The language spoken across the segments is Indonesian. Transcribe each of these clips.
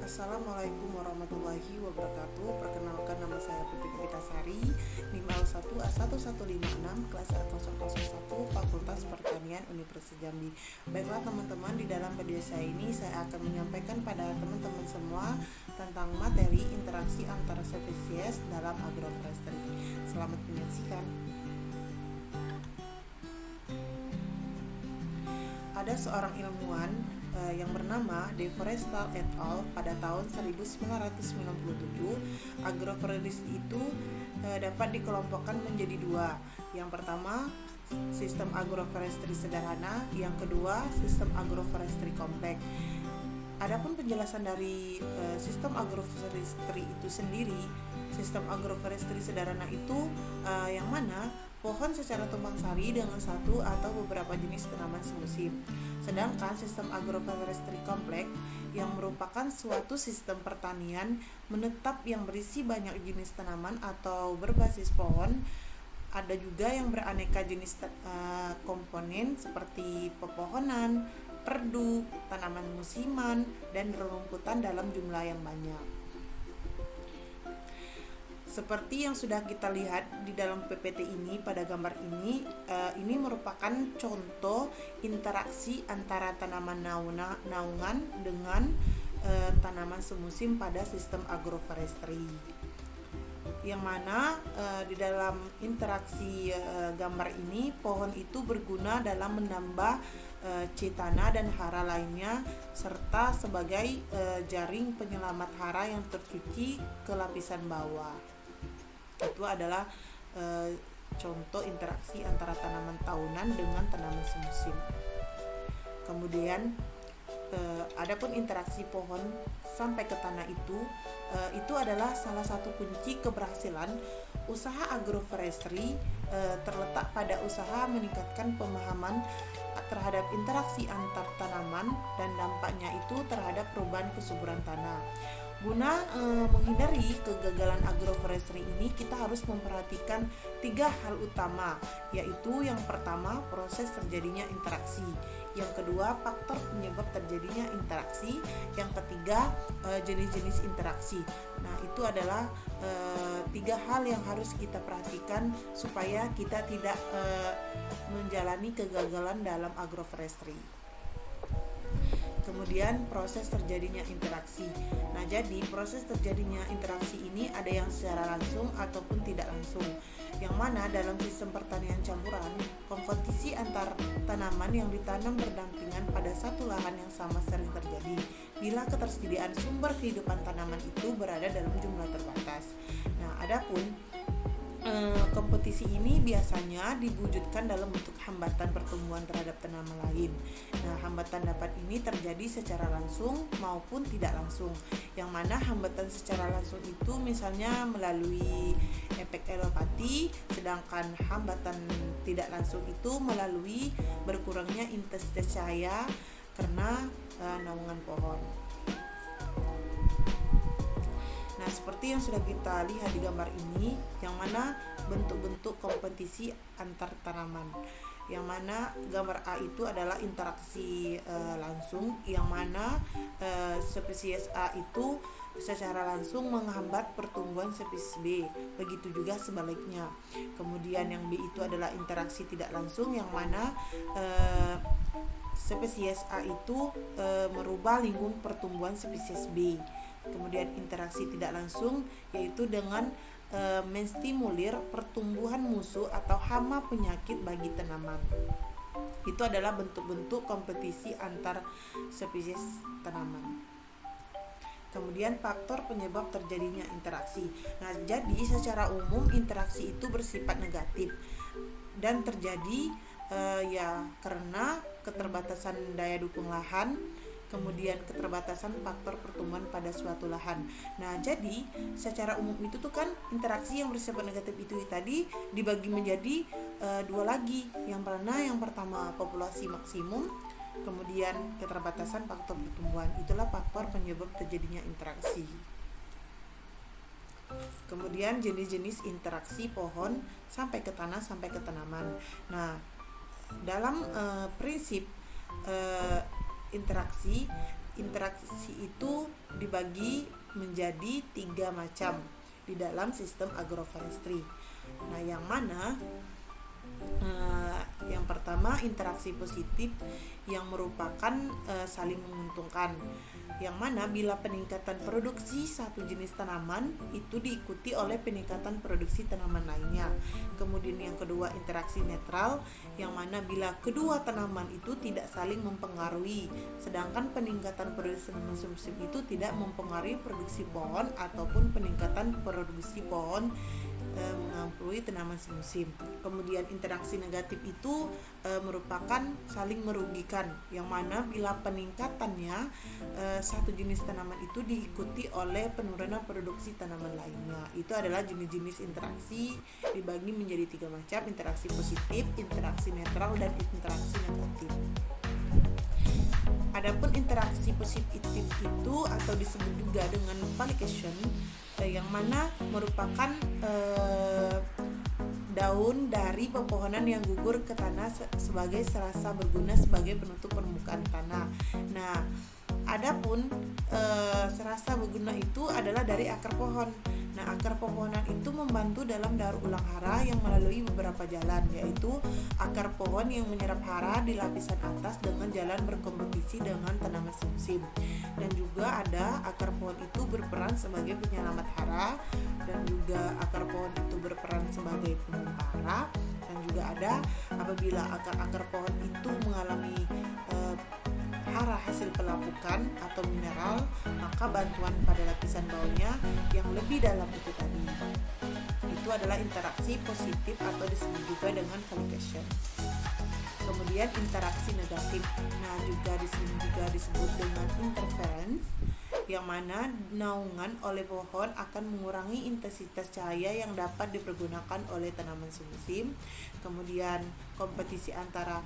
Assalamualaikum warahmatullahi wabarakatuh. Perkenalkan, nama saya Putri Kapitasari, NIM L1A1156, kelas R001, Fakultas Pertanian Universitas Jambi. Baiklah teman-teman, di dalam video saya ini saya akan menyampaikan pada teman-teman semua tentang materi interaksi antara spesies dalam agroforestry. Selamat menyaksikan. Ada seorang ilmuwan yang bernama De Forrestal et al. Pada tahun 1997, agroforestry itu dapat dikelompokkan menjadi dua. Yang pertama, sistem agroforestry sederhana, yang kedua, sistem agroforestry kompleks. Adapun penjelasan dari sistem agroforestry itu sendiri, sistem agroforestry sederhana itu yang mana pohon secara tumpang sari dengan satu atau beberapa jenis tanaman semusim. Sedangkan sistem agroforestry kompleks yang merupakan suatu sistem pertanian menetap yang berisi banyak jenis tanaman atau berbasis pohon. Ada juga yang beraneka jenis komponen seperti pepohonan, perdu, tanaman musiman, dan rumputan dalam jumlah yang banyak. Seperti yang sudah kita lihat di dalam PPT ini, pada gambar ini merupakan contoh interaksi antara tanaman naungan dengan tanaman semusim pada sistem agroforestry. Yang mana di dalam interaksi gambar ini, pohon itu berguna dalam menambah cetana dan hara lainnya, serta sebagai jaring penyelamat hara yang tercuci ke lapisan bawah. Itu adalah contoh interaksi antara tanaman tahunan dengan tanaman semusim. Kemudian adapun interaksi pohon sampai ke tanah itu adalah salah satu kunci keberhasilan usaha agroforestry. Terletak pada usaha meningkatkan pemahaman terhadap interaksi antar tanaman dan dampaknya itu terhadap perubahan kesuburan tanah. Guna menghindari kegagalan agroforestry ini, kita harus memperhatikan 3 hal utama, yaitu yang pertama, proses terjadinya interaksi, yang kedua, faktor penyebab terjadinya interaksi, yang ketiga, jenis-jenis interaksi. Nah, itu adalah 3 hal yang harus kita perhatikan supaya kita tidak menjalani kegagalan dalam agroforestry. Kemudian proses terjadinya interaksi. Nah, jadi proses terjadinya interaksi ini ada yang secara langsung ataupun tidak langsung. Yang mana dalam sistem pertanian campuran, kompetisi antar tanaman yang ditanam berdampingan pada satu lahan yang sama sering terjadi bila ketersediaan sumber kehidupan tanaman itu berada dalam jumlah terbatas. Nah, adapun kompetisi ini biasanya diwujudkan dalam bentuk hambatan pertumbuhan terhadap tanaman lain. Nah, hambatan dapat ini terjadi secara langsung maupun tidak langsung. Yang mana hambatan secara langsung itu misalnya melalui efek alopati, sedangkan hambatan tidak langsung itu melalui berkurangnya intensitas cahaya karena naungan pohon. Nah, seperti yang sudah kita lihat di gambar ini, yang mana bentuk-bentuk kompetisi antar tanaman. Yang mana gambar A itu adalah interaksi langsung, yang mana spesies A itu secara langsung menghambat pertumbuhan spesies B. Begitu juga sebaliknya. Kemudian yang B itu adalah interaksi tidak langsung, yang mana spesies A itu merubah lingkung pertumbuhan spesies B. Kemudian interaksi tidak langsung yaitu dengan menstimulir pertumbuhan musuh atau hama penyakit bagi tanaman. Itu adalah bentuk-bentuk kompetisi antar spesies tanaman. Kemudian faktor penyebab terjadinya interaksi. Nah, jadi secara umum interaksi itu bersifat negatif dan terjadi karena keterbatasan daya dukung lahan, kemudian keterbatasan faktor pertumbuhan pada suatu lahan. Nah, jadi secara umum itu tuh kan interaksi yang bersifat negatif itu tadi dibagi menjadi dua lagi. Yang pertama populasi maksimum, kemudian keterbatasan faktor pertumbuhan. Itulah faktor penyebab terjadinya interaksi. Kemudian jenis-jenis interaksi pohon sampai ke tanah sampai ke tanaman. Nah, dalam prinsip interaksi interaksi itu dibagi menjadi 3 macam di dalam sistem agroforestry. Nah, yang mana yang pertama interaksi positif yang merupakan saling menguntungkan, yang mana bila peningkatan produksi satu jenis tanaman itu diikuti oleh peningkatan produksi tanaman lainnya. Kemudian yang kedua interaksi netral, yang mana bila kedua tanaman itu tidak saling mempengaruhi, sedangkan peningkatan produksi tanaman semusim itu tidak mempengaruhi produksi pohon ataupun peningkatan produksi pohon mengampuni tanaman semusim. Kemudian interaksi negatif itu merupakan saling merugikan, yang mana bila peningkatannya satu jenis tanaman itu diikuti oleh penurunan produksi tanaman lainnya. Itu adalah jenis-jenis interaksi dibagi menjadi 3 macam: interaksi positif, interaksi netral, dan interaksi negatif. Adapun interaksi positif itu atau disebut juga dengan pollination, yang mana merupakan daun dari pepohonan yang gugur ke tanah sebagai serasa berguna sebagai penutup permukaan tanah. Nah, adapun serasa berguna itu adalah dari akar pohon. Nah, akar pepohonan itu membantu dalam daur ulang hara yang melalui beberapa jalan, yaitu akar pohon yang menyerap hara di lapisan atas dengan jalan berkompetisi dengan tanaman semusim. Dan juga ada akar pohon itu berperan sebagai penyelamat hara, dan juga akar pohon itu berperan sebagai pengumbar hara, dan juga ada apabila akar-akar pohon itu mengalami hara hasil pelapukan atau mineral, maka bantuan pada lapisan bawahnya yang lebih dalam itu tadi. Itu adalah interaksi positif atau disebut juga dengan pollination. Kemudian interaksi negatif, nah juga disebut dengan interference, yang mana naungan oleh pohon akan mengurangi intensitas cahaya yang dapat dipergunakan oleh tanaman semusim. Kemudian kompetisi antara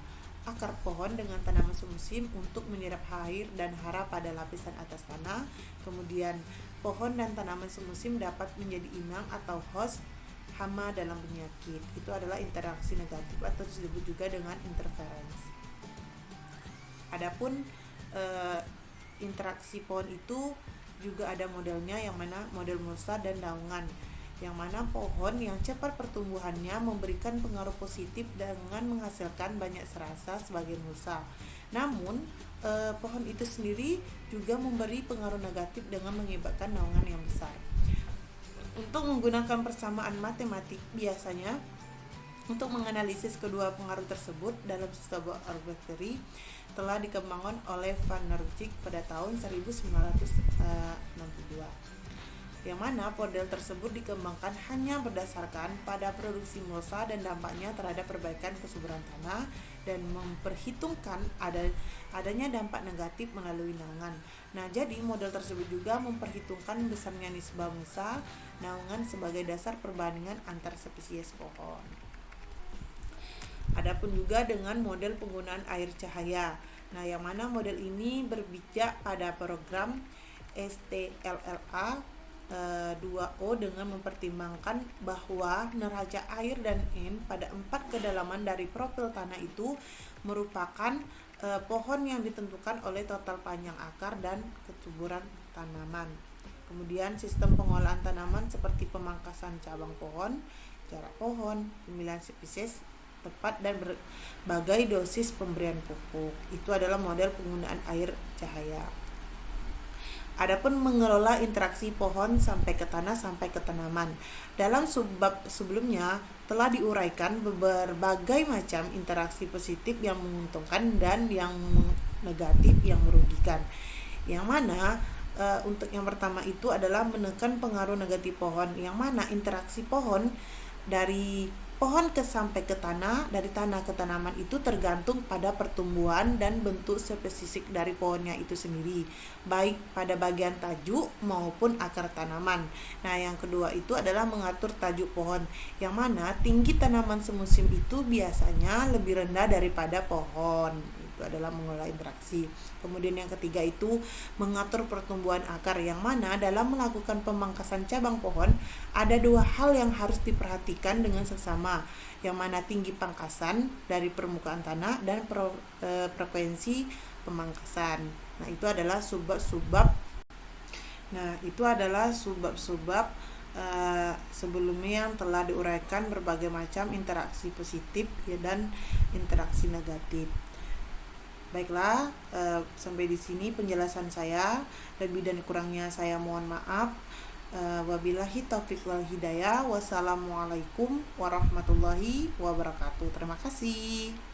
akar pohon dengan tanaman semusim untuk menyerap air dan hara pada lapisan atas tanah. Kemudian pohon dan tanaman semusim dapat menjadi inang atau host hama dalam penyakit. Itu adalah interaksi negatif atau disebut juga dengan interference. Adapun interaksi pohon itu juga ada modelnya, yang mana model mulsa dan daungan, yang mana pohon yang cepat pertumbuhannya memberikan pengaruh positif dengan menghasilkan banyak serasa sebagai mulsa. Namun pohon itu sendiri juga memberi pengaruh negatif dengan mengakibatkan naungan yang besar. Untuk menggunakan persamaan matematik, biasanya untuk menganalisis kedua pengaruh tersebut dalam sistem agroforestry telah dikembangkan oleh Van Nerjik pada tahun 1962. Yang mana model tersebut dikembangkan hanya berdasarkan pada produksi mulsa dan dampaknya terhadap perbaikan kesuburan tanah, dan memperhitungkan adanya dampak negatif melalui naungan. Nah, jadi model tersebut juga memperhitungkan besarnya nisbah mulsa naungan sebagai dasar perbandingan antar spesies pohon. Adapun juga dengan model penggunaan air cahaya. Nah, yang mana model ini berpijak pada program STLLA 2O dengan mempertimbangkan bahwa neraca air dan N pada 4 kedalaman dari profil tanah itu merupakan pohon yang ditentukan oleh total panjang akar dan kesuburan tanaman. Kemudian sistem pengolahan tanaman seperti pemangkasan cabang pohon, jarak pohon, pemilihan spesies tepat, dan berbagai dosis pemberian pupuk. Itu adalah model penggunaan air cahaya. Adapun mengelola interaksi pohon sampai ke tanah sampai ke tanaman. Dalam subbab sebelumnya telah diuraikan berbagai macam interaksi positif yang menguntungkan dan yang negatif yang merugikan. Yang mana untuk yang pertama itu adalah menekan pengaruh negatif pohon, yang mana interaksi pohon dari pohon sampai ke tanah, dari tanah ke tanaman itu tergantung pada pertumbuhan dan bentuk spesifik dari pohonnya itu sendiri, baik pada bagian tajuk maupun akar tanaman. Nah, yang kedua itu adalah mengatur tajuk pohon, yang mana tinggi tanaman semusim itu biasanya lebih rendah daripada pohon. Itu adalah mengelola interaksi. Kemudian yang ketiga itu mengatur pertumbuhan akar, yang mana dalam melakukan pemangkasan cabang pohon ada 2 hal yang harus diperhatikan dengan seksama, yang mana tinggi pangkasan dari permukaan tanah dan frekuensi pemangkasan. Nah, itu adalah subbab-subbab. Nah, itu adalah subbab-subbab sebelumnya yang telah diuraikan berbagai macam interaksi positif ya dan interaksi negatif. Baiklah, sampai di sini penjelasan saya. Lebih dan kurangnya saya mohon maaf. Wabillahi taufiq wal hidayah. Wassalamualaikum warahmatullahi wabarakatuh. Terima kasih.